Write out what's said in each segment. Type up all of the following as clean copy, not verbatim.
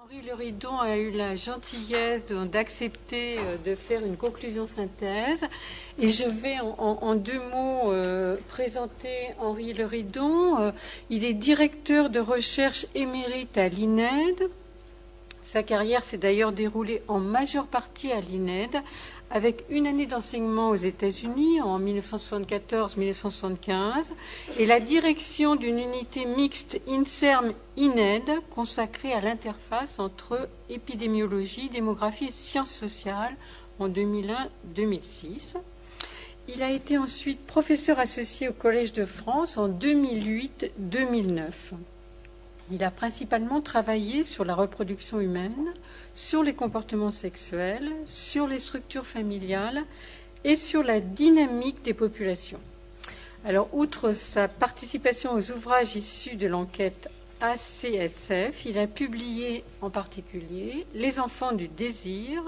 Henri Leridon a eu la gentillesse d'accepter de faire une conclusion synthèse et je vais en deux mots présenter Henri Leridon. Il est directeur de recherche émérite à l'INED. Sa carrière s'est d'ailleurs déroulée en majeure partie à l'INED, avec une année d'enseignement aux États-Unis en 1974-1975 et la direction d'une unité mixte INSERM-INED consacrée à l'interface entre épidémiologie, démographie et sciences sociales en 2001-2006. Il a été ensuite professeur associé au Collège de France en 2008-2009. Il a principalement travaillé sur la reproduction humaine, sur les comportements sexuels, sur les structures familiales et sur la dynamique des populations. Alors, outre sa participation aux ouvrages issus de l'enquête ACSF, il a publié en particulier Les enfants du désir,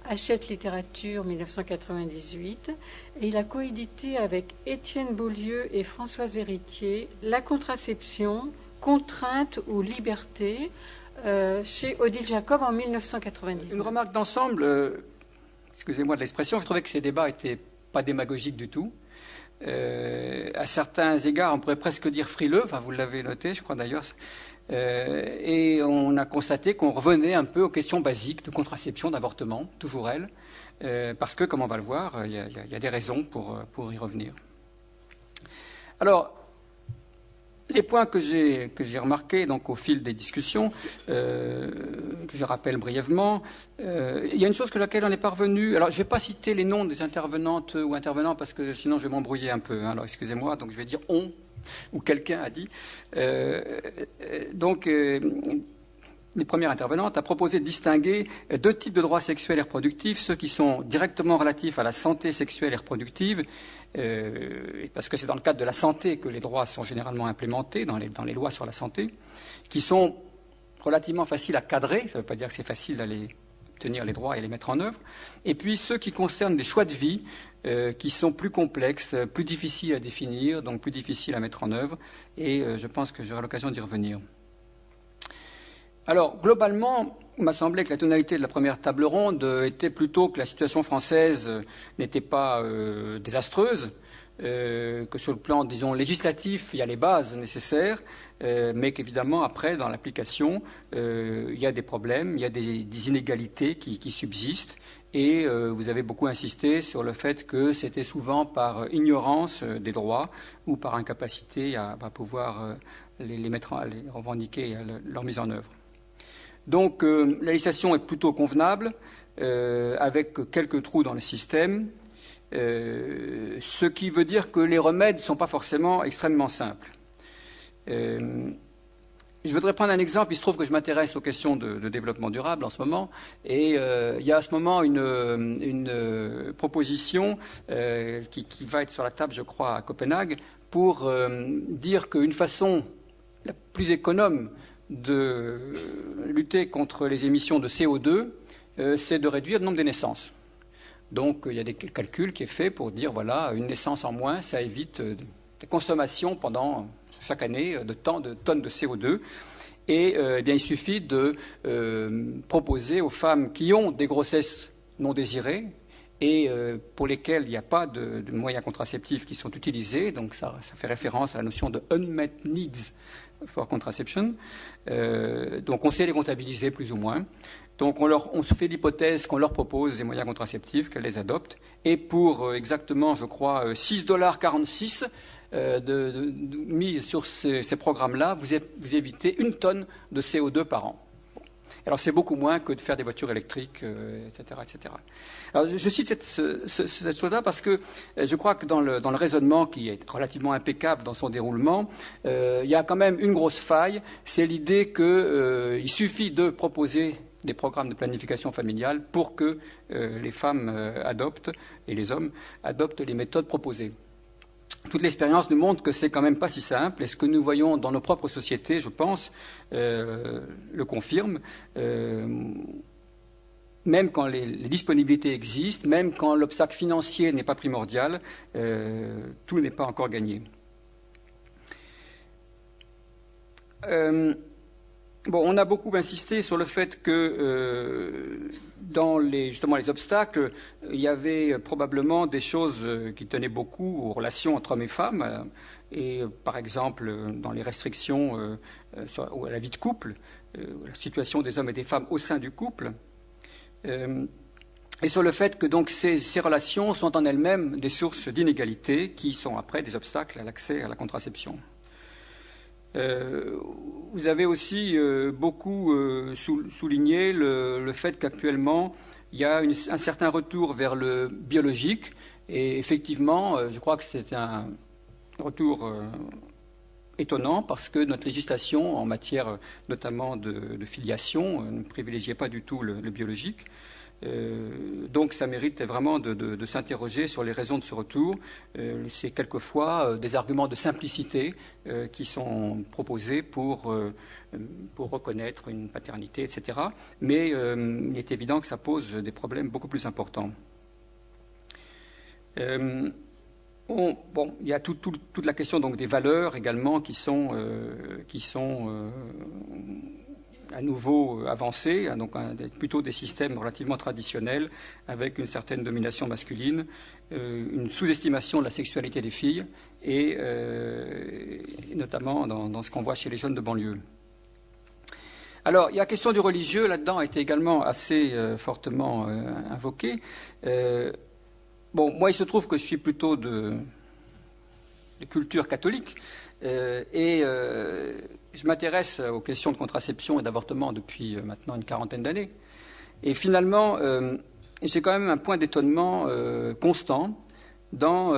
Hachette Littérature 1998, et il a coédité avec Étienne Beaulieu et Françoise Héritier La contraception, contrainte ou liberté chez Odile Jacob en 1999. Une remarque d'ensemble, excusez-moi de l'expression, je trouvais que ces débats n'étaient pas démagogiques du tout. À certains égards, on pourrait presque dire frileux, enfin vous l'avez noté, je crois d'ailleurs, et on a constaté qu'on revenait un peu aux questions basiques de contraception, d'avortement, toujours elles, parce que, comme on va le voir, il y a des raisons pour y revenir. Alors, les points que j'ai remarqués donc, au fil des discussions, que je rappelle brièvement, il y a une chose que laquelle on n'est pas revenu. Alors, je ne vais pas citer les noms des intervenantes ou intervenants parce que sinon je vais m'embrouiller un peu. Alors, excusez-moi, donc je vais dire on ou quelqu'un a dit. Les premières intervenantes a proposé de distinguer deux types de droits sexuels et reproductifs, ceux qui sont directement relatifs à la santé sexuelle et reproductive, parce que c'est dans le cadre de la santé que les droits sont généralement implémentés, dans les lois sur la santé, qui sont relativement faciles à cadrer, ça ne veut pas dire que c'est facile d'aller obtenir les droits et les mettre en œuvre, et puis ceux qui concernent des choix de vie, qui sont plus complexes, plus difficiles à définir, donc plus difficiles à mettre en œuvre, et je pense que j'aurai l'occasion d'y revenir. Alors, globalement, il m'a semblé que la tonalité de la première table ronde était plutôt que la situation française n'était pas désastreuse, que sur le plan, disons, législatif, il y a les bases nécessaires, mais qu'évidemment, après, dans l'application, il y a des problèmes, il y a des inégalités qui subsistent, et vous avez beaucoup insisté sur le fait que c'était souvent par ignorance des droits ou par incapacité à pouvoir les revendiquer et leur mise en œuvre. Donc la législation est plutôt convenable, avec quelques trous dans le système, ce qui veut dire que les remèdes ne sont pas forcément extrêmement simples. Je voudrais prendre un exemple. Il se trouve que je m'intéresse aux questions de développement durable en ce moment, et il y a à ce moment une proposition qui va être sur la table, je crois, à Copenhague, pour dire qu'une façon la plus économe de lutter contre les émissions de CO2, c'est de réduire le nombre de naissances. Donc il y a des calculs qui est fait pour dire, voilà, une naissance en moins, ça évite des consommations pendant chaque année de tant de tonnes de CO2. Et bien, il suffit de proposer aux femmes qui ont des grossesses non désirées et pour lesquelles il n'y a pas de moyens contraceptifs qui sont utilisés, donc ça fait référence à la notion de unmet needs for contraception. Donc on sait les comptabiliser plus ou moins. Donc on se fait l'hypothèse qu'on leur propose des moyens contraceptifs, qu'elles les adoptent. Et pour exactement, je crois, $6,46 mis sur ces programmes-là, vous évitez 1 tonne de CO2 par an. Alors c'est beaucoup moins que de faire des voitures électriques, etc., etc. Alors je cite cette chose-là parce que je crois que dans le raisonnement qui est relativement impeccable dans son déroulement, il y a quand même une grosse faille, c'est l'idée qu'il suffit de proposer des programmes de planification familiale pour que les femmes adoptent et les hommes adoptent les méthodes proposées. Toute l'expérience nous montre que c'est quand même pas si simple, et ce que nous voyons dans nos propres sociétés, je pense, le confirme. Même quand les disponibilités existent, même quand l'obstacle financier n'est pas primordial, tout n'est pas encore gagné. bon, on a beaucoup insisté sur le fait que dans justement les obstacles, il y avait probablement des choses qui tenaient beaucoup aux relations entre hommes et femmes. Et par exemple, dans les restrictions à la vie de couple, la situation des hommes et des femmes au sein du couple. Et sur le fait que donc ces relations sont en elles-mêmes des sources d'inégalité qui sont après des obstacles à l'accès à la contraception. Vous avez aussi beaucoup souligné le fait qu'actuellement, il y a un certain retour vers le biologique. Et effectivement, je crois que c'est un retour étonnant parce que notre législation en matière notamment de filiation ne privilégiait pas du tout le biologique. Donc ça mérite vraiment de s'interroger sur les raisons de ce retour. C'est quelquefois des arguments de simplicité qui sont proposés pour reconnaître une paternité, etc. Mais il est évident que ça pose des problèmes beaucoup plus importants. Bon, il y a toute la question donc des valeurs également qui sont à nouveau avancées, donc plutôt des systèmes relativement traditionnels avec une certaine domination masculine, une sous-estimation de la sexualité des filles et notamment dans ce qu'on voit chez les jeunes de banlieue. Alors, il y a la question du religieux là-dedans a été également assez fortement invoquée. Bon, moi, il se trouve que je suis plutôt de culture catholique et je m'intéresse aux questions de contraception et d'avortement depuis maintenant une quarantaine d'années. Et finalement, j'ai quand même un point d'étonnement constant dans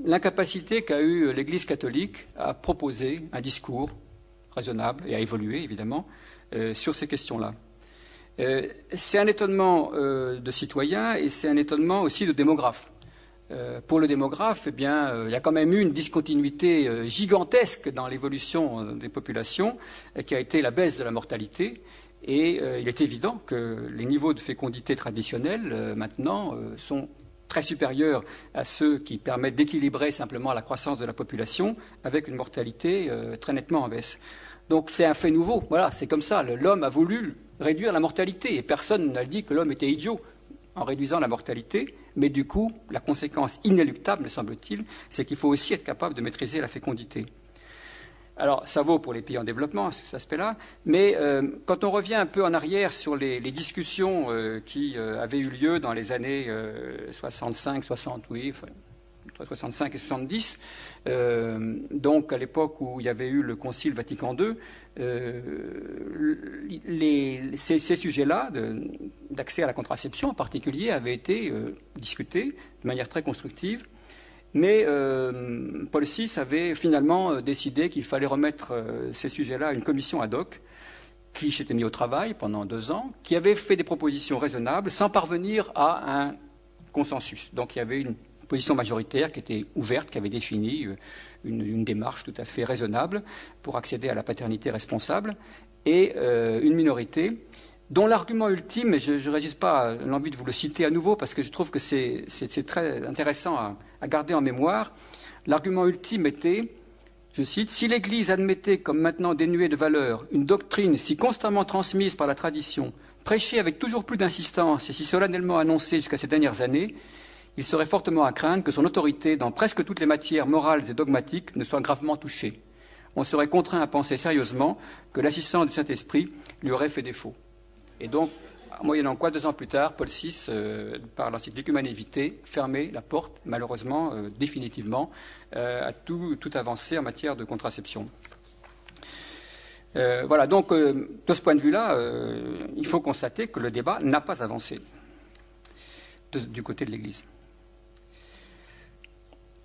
l'incapacité qu'a eue l'Église catholique à proposer un discours raisonnable et à évoluer, évidemment, sur ces questions-là. C'est un étonnement de citoyens et c'est un étonnement aussi de démographes. Pour le démographe, eh bien, il y a quand même eu une discontinuité gigantesque dans l'évolution des populations qui a été la baisse de la mortalité. Et il est évident que les niveaux de fécondité traditionnels, maintenant, sont très supérieurs à ceux qui permettent d'équilibrer simplement la croissance de la population avec une mortalité très nettement en baisse. Donc c'est un fait nouveau. Voilà, c'est comme ça. L'homme a voulu réduire la mortalité et personne n'a dit que l'homme était idiot en réduisant la mortalité, mais du coup, la conséquence inéluctable, me semble-t-il, c'est qu'il faut aussi être capable de maîtriser la fécondité. Alors, ça vaut pour les pays en développement, cet aspect-là, mais quand on revient un peu en arrière sur les discussions qui avaient eu lieu dans les années 65, 60, oui, entre 65 et 70, donc à l'époque où il y avait eu le Concile Vatican II, ces sujets-là d'accès à la contraception en particulier avaient été discutés de manière très constructive, mais Paul VI avait finalement décidé qu'il fallait remettre ces sujets-là à une commission ad hoc qui s'était mis au travail pendant 2 ans, qui avait fait des propositions raisonnables sans parvenir à un consensus. Donc il y avait une position majoritaire qui était ouverte, qui avait défini une démarche tout à fait raisonnable pour accéder à la paternité responsable, et une minorité dont l'argument ultime, et je ne résiste pas à l'envie de vous le citer à nouveau parce que je trouve que c'est très intéressant à garder en mémoire, l'argument ultime était, je cite, « Si l'Église admettait comme maintenant dénuée de valeur une doctrine si constamment transmise par la tradition, prêchée avec toujours plus d'insistance et si solennellement annoncée jusqu'à ces dernières années, il serait fortement à craindre que son autorité dans presque toutes les matières morales et dogmatiques ne soit gravement touchée. On serait contraint à penser sérieusement que l'assistance du Saint-Esprit lui aurait fait défaut. » Et donc, moyennant quoi, 2 ans plus tard, Paul VI, par l'encyclique Humanae Vitae, fermait la porte, malheureusement, définitivement, à toute avancée en matière de contraception. Voilà, donc, de ce point de vue-là, il faut constater que le débat n'a pas avancé du côté de l'Église.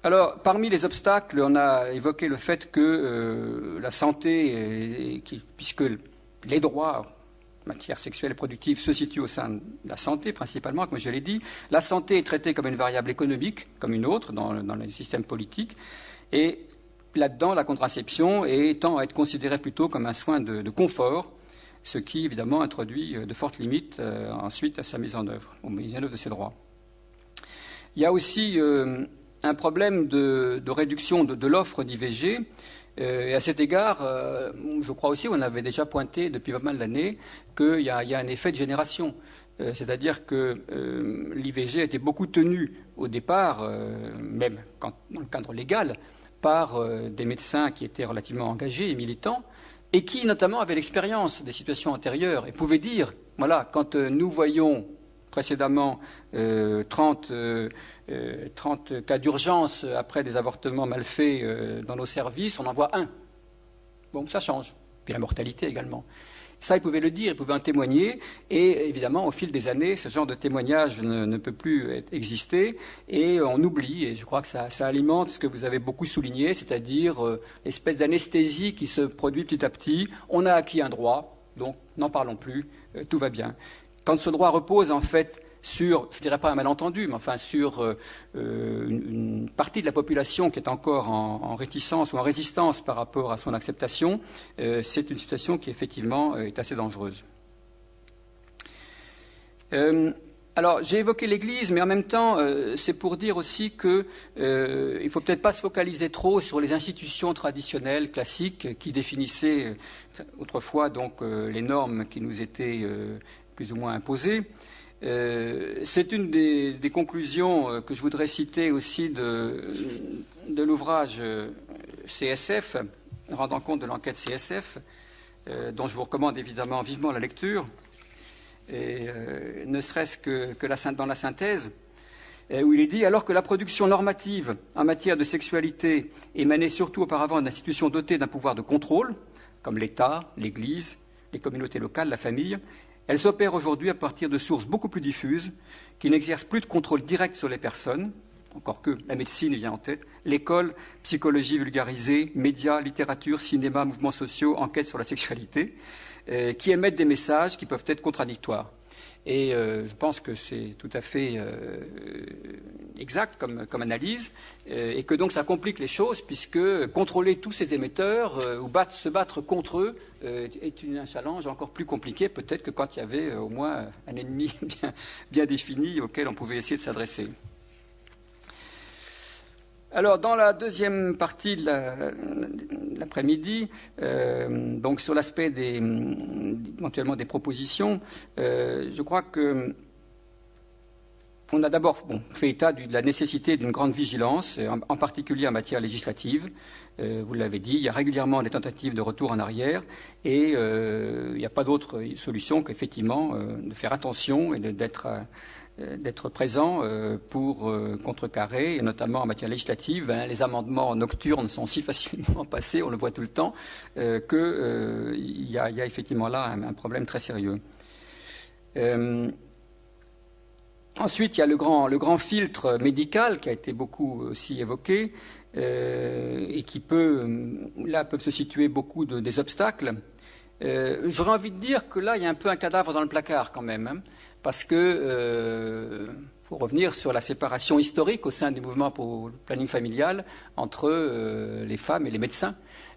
Alors, parmi les obstacles, on a évoqué le fait que la santé, puisque les droits en matière sexuelle et productive se situent au sein de la santé principalement, comme je l'ai dit, la santé est traitée comme une variable économique, comme une autre dans le système politique, et là-dedans, la contraception tend à être considérée plutôt comme un soin de confort, ce qui, évidemment, introduit de fortes limites ensuite à sa mise en œuvre, aux mises en œuvre de ces droits. Il y a aussi un problème de réduction de l'offre d'IVG. Et à cet égard, je crois aussi, on avait déjà pointé depuis pas mal d'années qu'il y a un effet de génération. C'est-à-dire que l'IVG a été beaucoup tenu au départ, même dans le cadre légal, par des médecins qui étaient relativement engagés et militants, et qui notamment avaient l'expérience des situations antérieures et pouvaient dire, voilà, quand nous voyons précédemment 30 cas d'urgence après des avortements mal faits dans nos services, on en voit un. Bon, ça change. Puis la mortalité également. Ça, ils pouvaient le dire, ils pouvaient en témoigner, et évidemment, au fil des années, ce genre de témoignage ne peut plus exister, et on oublie, et je crois que ça alimente ce que vous avez beaucoup souligné, c'est-à-dire l'espèce d'anesthésie qui se produit petit à petit. On a acquis un droit, donc n'en parlons plus, tout va bien. Quand ce droit repose, en fait, sur, je ne dirais pas un malentendu, mais enfin sur une partie de la population qui est encore en réticence ou en résistance par rapport à son acceptation, c'est une situation qui effectivement est assez dangereuse. Alors j'ai évoqué l'Église, mais en même temps c'est pour dire aussi qu'il ne faut peut-être pas se focaliser trop sur les institutions traditionnelles, classiques, qui définissaient autrefois donc les normes qui nous étaient plus ou moins imposées. C'est une des conclusions que je voudrais citer aussi de l'ouvrage CSF, rendant compte de l'enquête CSF, dont je vous recommande évidemment vivement la lecture, et, ne serait-ce que dans la synthèse, où il est dit « Alors que la production normative en matière de sexualité émanait surtout auparavant d'institutions dotées d'un pouvoir de contrôle, comme l'État, l'Église, les communautés locales, la famille, elle s'opère aujourd'hui à partir de sources beaucoup plus diffuses, qui n'exercent plus de contrôle direct sur les personnes, encore que la médecine vient en tête, l'école, psychologie vulgarisée, médias, littérature, cinéma, mouvements sociaux, enquêtes sur la sexualité, qui émettent des messages qui peuvent être contradictoires. Et je pense que c'est tout à fait exact comme analyse, et que donc ça complique les choses, puisque contrôler tous ces émetteurs ou se battre contre eux est un challenge encore plus compliqué, peut-être que quand il y avait au moins un ennemi bien défini auquel on pouvait essayer de s'adresser. Alors, dans la deuxième partie de l'après-midi, donc sur l'aspect éventuellement des propositions, je crois que on a d'abord fait état de la nécessité d'une grande vigilance, en particulier en matière législative. Vous l'avez dit, il y a régulièrement des tentatives de retour en arrière, et il n'y a pas d'autre solution qu'effectivement de faire attention et d'être présent pour contrecarrer, et notamment en matière législative. Les amendements nocturnes sont si facilement passés, on le voit tout le temps, qu'il y a effectivement là un problème très sérieux. Ensuite, il y a le grand filtre médical qui a été beaucoup aussi évoqué, et qui peuvent se situer beaucoup des obstacles. J'aurais envie de dire que là, il y a un peu un cadavre dans le placard quand même, hein, parce que faut revenir sur la séparation historique au sein du mouvement pour le planning familial entre les femmes et les médecins.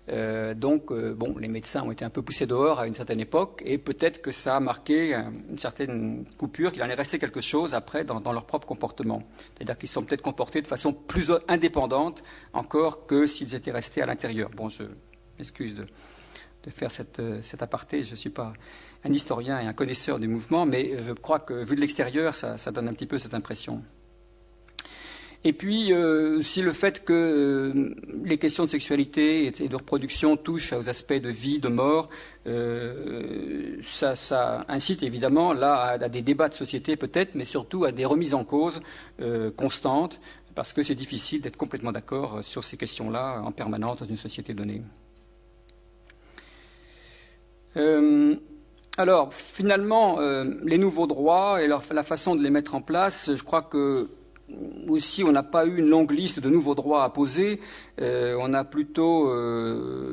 Donc, les médecins ont été un peu poussés dehors à une certaine époque, et peut-être que ça a marqué une certaine coupure, qu'il en est resté quelque chose après dans leur propre comportement. C'est-à-dire qu'ils sont peut-être comportés de façon plus indépendante encore que s'ils étaient restés à l'intérieur. Bon, je m'excuse de faire cet aparté. Je ne suis pas un historien et un connaisseur du mouvement, mais je crois que, vu de l'extérieur, ça donne un petit peu cette impression. Et puis, aussi le fait que les questions de sexualité et de reproduction touchent aux aspects de vie, de mort, ça incite évidemment là à des débats de société peut-être, mais surtout à des remises en cause constantes, parce que c'est difficile d'être complètement d'accord sur ces questions-là en permanence dans une société donnée. Alors, finalement, les nouveaux droits et la façon de les mettre en place, je crois que aussi on n'a pas eu une longue liste de nouveaux droits à poser. On a plutôt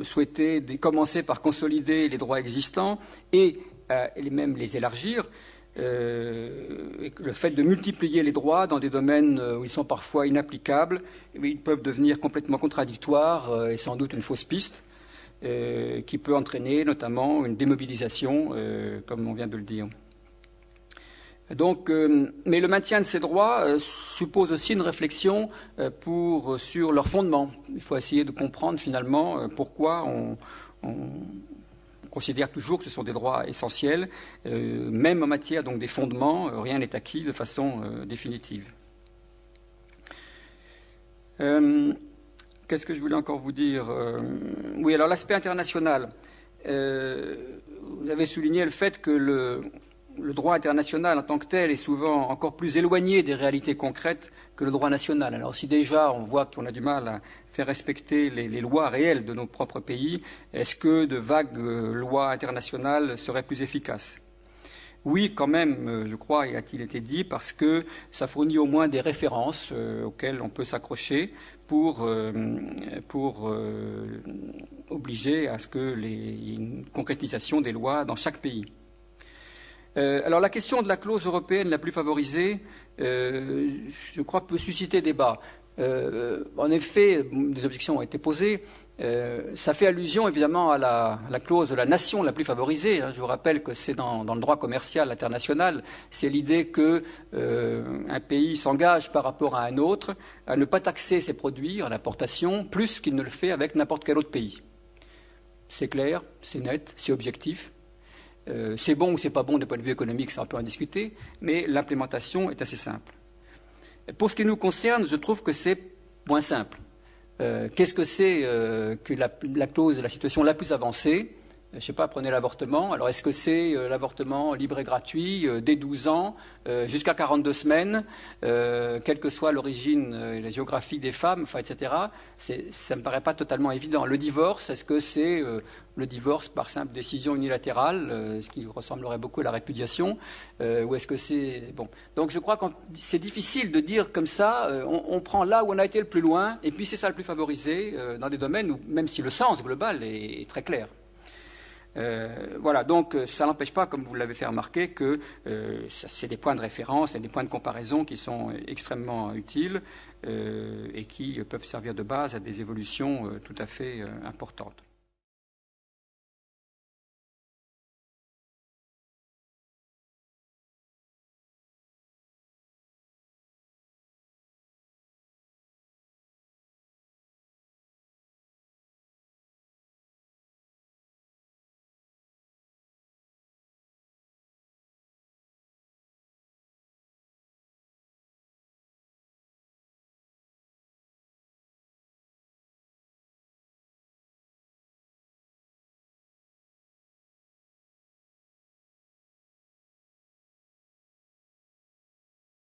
souhaité commencer par consolider les droits existants et même les élargir. Le fait de multiplier les droits dans des domaines où ils sont parfois inapplicables, ils peuvent devenir complètement contradictoires et sans doute une fausse piste. Qui peut entraîner notamment une démobilisation, comme on vient de le dire. Donc, mais le maintien de ces droits suppose aussi une réflexion sur leur fondement. Il faut essayer de comprendre finalement pourquoi on considère toujours que ce sont des droits essentiels, même en matière donc des fondements, rien n'est acquis de façon définitive. Qu'est-ce que je voulais encore vous dire? Oui, alors l'aspect international. Vous avez souligné le fait que le droit international en tant que tel est souvent encore plus éloigné des réalités concrètes que le droit national. Alors si déjà on voit qu'on a du mal à faire respecter les lois réelles de nos propres pays, est-ce que de vagues lois internationales seraient plus efficaces? Oui, quand même, je crois, et a-t-il été dit, parce que ça fournit au moins des références auxquelles on peut s'accrocher pour obliger à ce qu'il y ait une concrétisation des lois dans chaque pays. Alors la question de la clause européenne la plus favorisée, je crois, peut susciter débat. En effet, des objections ont été posées. Ça fait allusion évidemment à la clause de la nation la plus favorisée. Je vous rappelle que c'est dans le droit commercial international, c'est l'idée qu'un pays s'engage par rapport à un autre à ne pas taxer ses produits en importation plus qu'il ne le fait avec n'importe quel autre pays. C'est clair, c'est net, c'est objectif. C'est bon ou c'est pas bon d'un point de vue économique, ça on peut en discuter, mais l'implémentation est assez simple. Pour ce qui nous concerne, je trouve que c'est moins simple. Qu'est-ce que c'est que la clause de la situation la plus avancée? Je ne sais pas, prenez l'avortement. Alors, est-ce que c'est l'avortement libre et gratuit dès 12 ans, jusqu'à 42 semaines, quelle que soit l'origine et la géographie des femmes, enfin, etc. Ça ne me paraît pas totalement évident. Le divorce, est-ce que c'est le divorce par simple décision unilatérale, ce qui ressemblerait beaucoup à la répudiation, ou est-ce que c'est... Bon. Donc, je crois que c'est difficile de dire comme ça, on prend là où on a été le plus loin, et puis c'est ça le plus favorisé, dans des domaines où, même si le sens global est très clair. Voilà, donc ça n'empêche pas, comme vous l'avez fait remarquer, que c'est des points de référence et des points de comparaison qui sont extrêmement utiles et qui peuvent servir de base à des évolutions tout à fait importantes.